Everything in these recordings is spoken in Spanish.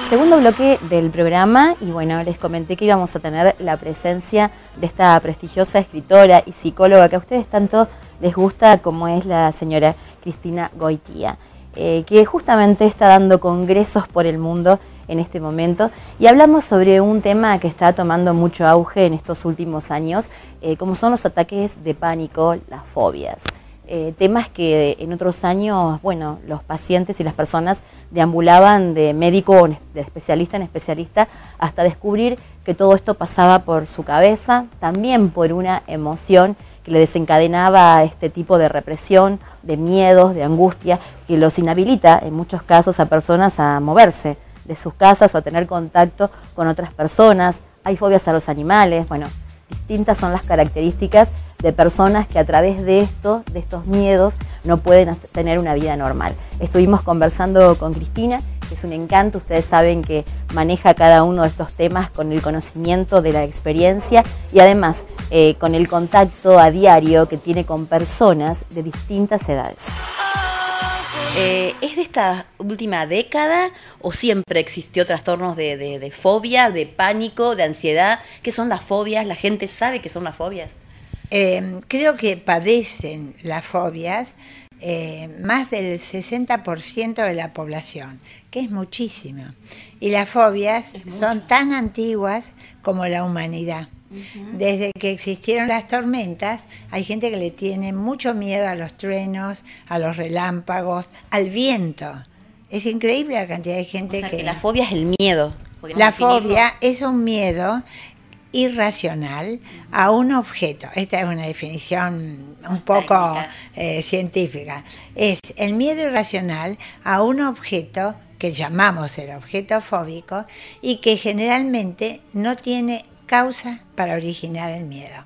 Segundo bloque del programa, y bueno, les comenté que íbamos a tener la presencia de esta prestigiosa escritora y psicóloga que a ustedes tanto les gusta, como es la señora Cristina Goitía, que justamente está dando congresos por el mundo en este momento, y hablamos sobre un tema que está tomando mucho auge en estos últimos años, como son los ataques de pánico, las fobias. Temas que en otros años, bueno, los pacientes y las personas deambulaban de médico, de especialista en especialista, hasta descubrir que todo esto pasaba por su cabeza, también por una emoción que le desencadenaba este tipo de represión, de miedos, de angustia, que los inhabilita en muchos casos a personas a moverse de sus casas o a tener contacto con otras personas. Hay fobias a los animales, bueno, distintas son las características de personas que a través de estos miedos, no pueden tener una vida normal. Estuvimos conversando con Cristina, que es un encanto. Ustedes saben que maneja cada uno de estos temas con el conocimiento de la experiencia y además con el contacto a diario que tiene con personas de distintas edades. ¿Es de esta última década o siempre existió trastornos de fobia, de pánico, de ansiedad? ¿Qué son las fobias? ¿La gente sabe qué son las fobias? Creo que padecen las fobias más del 60% de la población, que es muchísimo. Y las fobias son tan antiguas como la humanidad. Desde que existieron las tormentas, hay gente que le tiene mucho miedo a los truenos, a los relámpagos, al viento. Es increíble la cantidad de gente que la fobia es el miedo. La fobia es un miedo irracional a un objeto. Esta es una definición un poco científica. Es el miedo irracional a un objeto que llamamos el objeto fóbico y que generalmente no tiene causa para originar el miedo.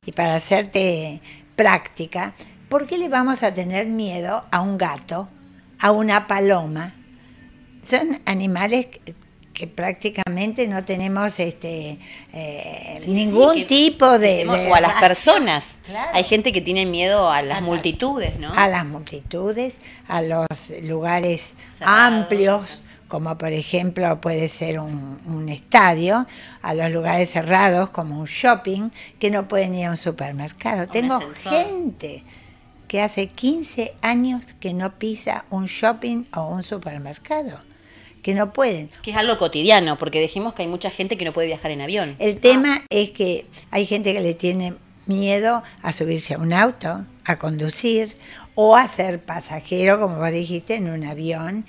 Y para hacerte práctica, ¿por qué le vamos a tener miedo a un gato, a una paloma? Son animales que prácticamente no tenemos ningún tipo de... O a las personas. Claro. Hay gente que tiene miedo a las multitudes, ¿no? A las multitudes, a los lugares amplios, como por ejemplo puede ser un estadio, a los lugares cerrados como un shopping, que no pueden ir a un supermercado. Tengo gente que hace 15 años que no pisa un shopping o un supermercado, que no pueden. Que es algo cotidiano, porque dijimos que hay mucha gente que no puede viajar en avión. El tema es que hay gente que le tiene miedo a subirse a un auto, a conducir o a ser pasajero, como vos dijiste, en un avión.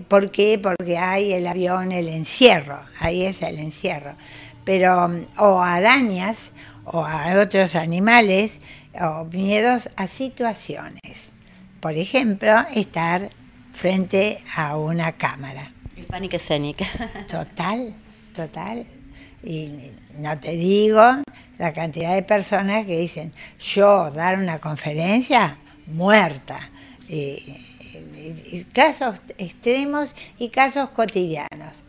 ¿Por qué? Porque hay el avión, el encierro, ahí es el encierro. Pero, o a arañas, o a otros animales, o miedos a situaciones. Por ejemplo, estar frente a una cámara. El pánico escénico. Total. Y no te digo la cantidad de personas que dicen, yo dar una conferencia, muerta. Y casos extremos y casos cotidianos.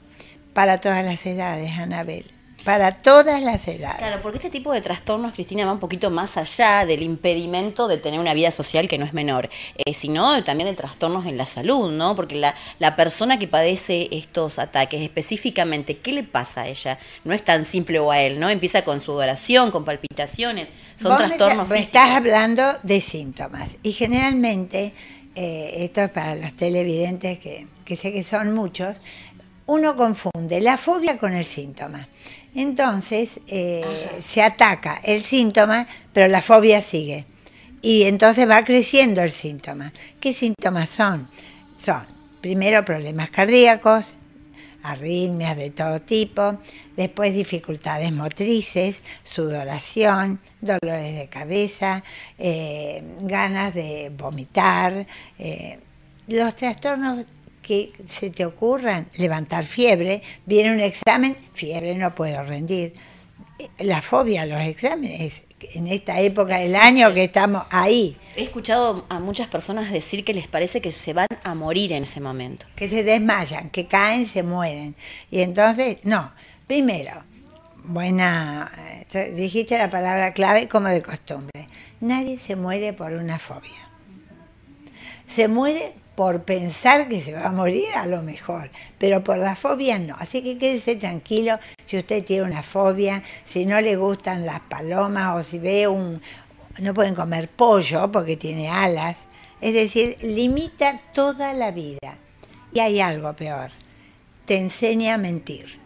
Para todas las edades, Anabel. Para todas las edades. Claro, porque este tipo de trastornos, Cristina, va un poquito más allá del impedimento de tener una vida social que no es menor, sino también de trastornos en la salud, ¿no? Porque la persona que padece estos ataques, específicamente, ¿qué le pasa a ella? No es tan simple o a él, ¿no? Empieza con sudoración, con palpitaciones, son trastornos físicos. Estás hablando de síntomas, y generalmente, esto es para los televidentes, que sé que son muchos, uno confunde la fobia con el síntoma. Entonces se ataca el síntoma, pero la fobia sigue. Y entonces va creciendo el síntoma. ¿Qué síntomas son? Son, primero, problemas cardíacos, arritmias de todo tipo, después dificultades motrices, sudoración, dolores de cabeza, ganas de vomitar, los trastornos que se te ocurran, levantar fiebre, viene un examen, fiebre, no puedo rendir. La fobia a los exámenes, en esta época del año que estamos ahí. He escuchado a muchas personas decir que les parece que se van a morir en ese momento. Que se desmayan, que caen, se mueren. Y entonces, no, primero, dijiste la palabra clave como de costumbre, nadie se muere por una fobia. Se muere por pensar que se va a morir a lo mejor, pero por la fobia no. Así que quédese tranquilo si usted tiene una fobia, si no le gustan las palomas o si ve no pueden comer pollo porque tiene alas. Es decir, limita toda la vida. Y hay algo peor, te enseña a mentir,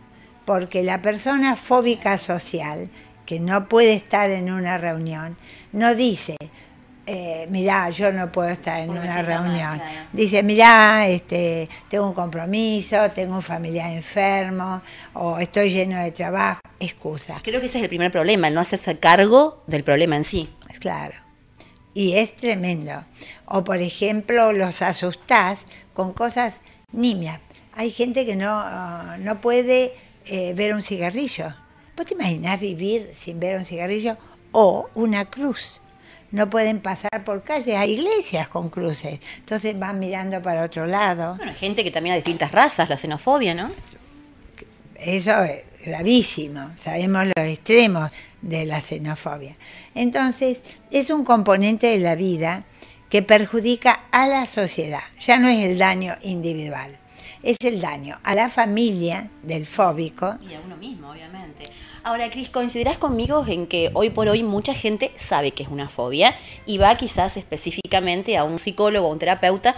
porque la persona fóbica social que no puede estar en una reunión no dice: mirá, yo no puedo estar en una reunión. Claro. Dice: mirá, tengo un compromiso, tengo un familiar enfermo, o estoy lleno de trabajo. Excusa. Creo que ese es el primer problema, el no hacerse cargo del problema en sí. Claro. Y es tremendo. O, por ejemplo, los asustás con cosas nimias. Hay gente que no puede ver un cigarrillo. ¿Vos te imaginás vivir sin ver un cigarrillo? O una cruz. No pueden pasar por calles, hay iglesias con cruces, entonces van mirando para otro lado. Bueno, hay gente que también hay distintas razas, la xenofobia, ¿no? Eso es gravísimo, sabemos los extremos de la xenofobia. Entonces, es un componente de la vida que perjudica a la sociedad, ya no es el daño individual, es el daño a la familia del fóbico. Y a uno mismo, obviamente. Ahora, Cris, ¿coincidirás conmigo en que hoy por hoy mucha gente sabe que es una fobia y va quizás específicamente a un psicólogo o un terapeuta,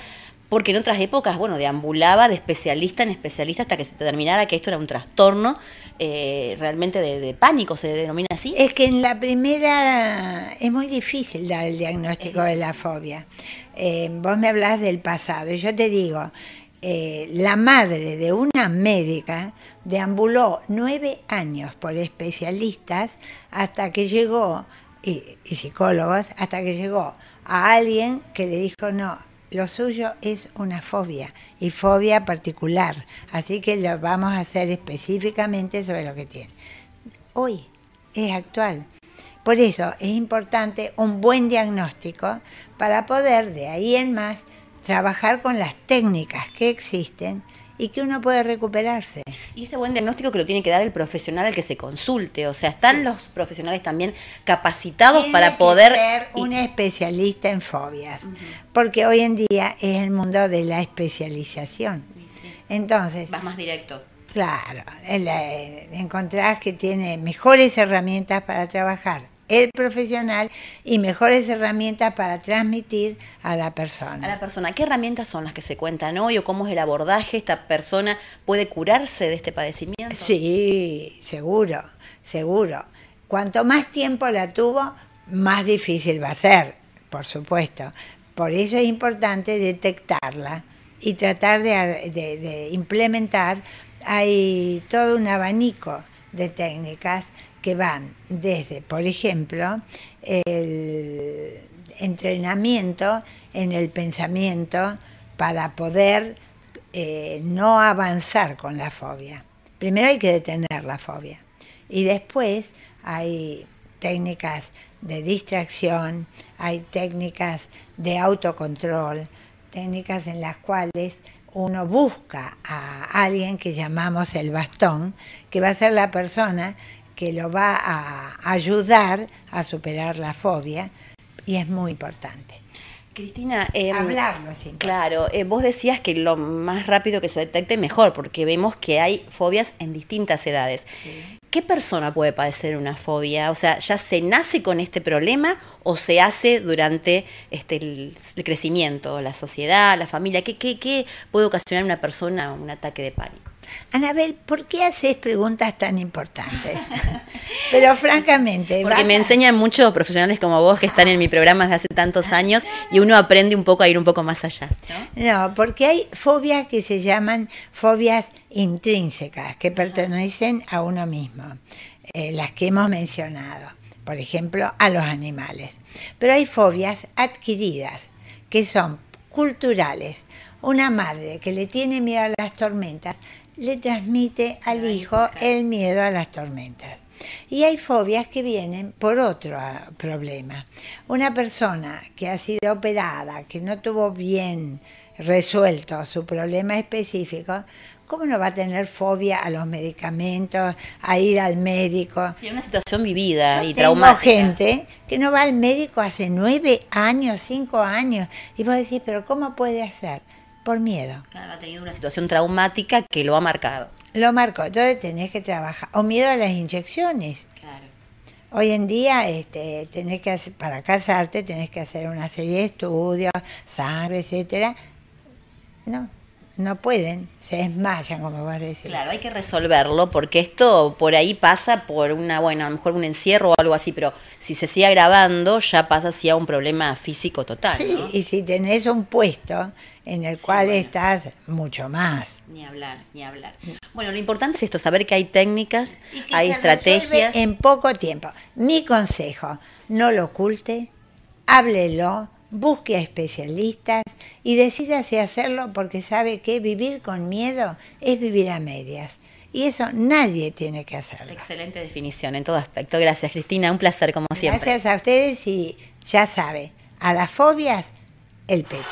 porque en otras épocas, bueno, deambulaba de especialista en especialista hasta que se determinara que esto era un trastorno realmente de pánico, se denomina así? Es que en la primera es muy difícil dar el diagnóstico de la fobia. Vos me hablás del pasado y yo te digo, la madre de una médica deambuló 9 años por especialistas hasta que llegó, y psicólogos, hasta que llegó a alguien que le dijo: no, lo suyo es una fobia, y fobia particular, así que lo vamos a hacer específicamente sobre lo que tiene. Hoy es actual. Por eso es importante un buen diagnóstico para poder de ahí en más trabajar con las técnicas que existen y que uno puede recuperarse. Y este buen diagnóstico que lo tiene que dar el profesional al que se consulte, o sea, ¿están los profesionales también capacitados para poder ser un especialista en fobias? Porque hoy en día es el mundo de la especialización. Sí. Entonces, vas más directo. Claro, encontrás que tiene mejores herramientas para trabajar el profesional y mejores herramientas para transmitir a la persona. A la persona, ¿qué herramientas son las que se cuentan hoy o cómo es el abordaje? ¿Esta persona puede curarse de este padecimiento? Sí, seguro, seguro. Cuanto más tiempo la tuvo, más difícil va a ser, por supuesto. Por eso es importante detectarla y tratar de implementar. Hay todo un abanico de técnicas que van desde, por ejemplo, el entrenamiento en el pensamiento para poder no avanzar con la fobia. Primero hay que detener la fobia y después hay técnicas de distracción, hay técnicas de autocontrol, técnicas en las cuales uno busca a alguien que llamamos el bastón, que va a ser la persona que lo va a ayudar a superar la fobia, y es muy importante. Cristina, hablarlo es importante. Claro, vos decías que lo más rápido que se detecte mejor, porque vemos que hay fobias en distintas edades. Sí. ¿Qué persona puede padecer una fobia? O sea, ¿ya se nace con este problema o se hace durante el crecimiento, la sociedad, la familia? ¿Qué puede ocasionar en una persona un ataque de pánico? Anabel, ¿por qué haces preguntas tan importantes? Pero francamente... Porque me enseñan muchos profesionales como vos que están en mi programa desde hace tantos años y uno aprende un poco a ir un poco más allá, ¿no? No, porque hay fobias que se llaman fobias intrínsecas, que pertenecen a uno mismo, las que hemos mencionado, por ejemplo, a los animales. Pero hay fobias adquiridas, que son culturales. Una madre que le tiene miedo a las tormentas le transmite al hijo el miedo a las tormentas. Y hay fobias que vienen por otro problema. Una persona que ha sido operada, que no tuvo bien resuelto su problema específico, ¿cómo no va a tener fobia a los medicamentos, a ir al médico? Sí, es una situación vivida y traumática. Tengo gente que no va al médico hace 9 años, 5 años, y vos decís, ¿pero cómo puede hacer? por miedo. Claro, ha tenido una situación traumática que lo ha marcado. Lo marcó, entonces tenés que trabajar. O miedo a las inyecciones. Claro. Hoy en día tenés que hacer, para casarte tenés que hacer una serie de estudios, sangre, etcétera. No pueden, se desmayan, como vos decís. Claro, hay que resolverlo porque esto por ahí pasa por bueno, a lo mejor un encierro o algo así, pero si se sigue agravando ya pasa así a un problema físico total, Sí, ¿no? y si tenés un puesto en el cual bueno, estás mucho más. Ni hablar, ni hablar. Bueno, lo importante es esto, saber que hay técnicas, Y que hay se estrategias. resuelve en poco tiempo. Mi consejo, no lo oculte, háblelo, busque a especialistas y decida si hacerlo, porque sabe que vivir con miedo es vivir a medias. Y eso nadie tiene que hacerlo. Excelente definición en todo aspecto. Gracias, Cristina. Un placer, como siempre. Gracias a ustedes y ya sabe, a las fobias, el pecho.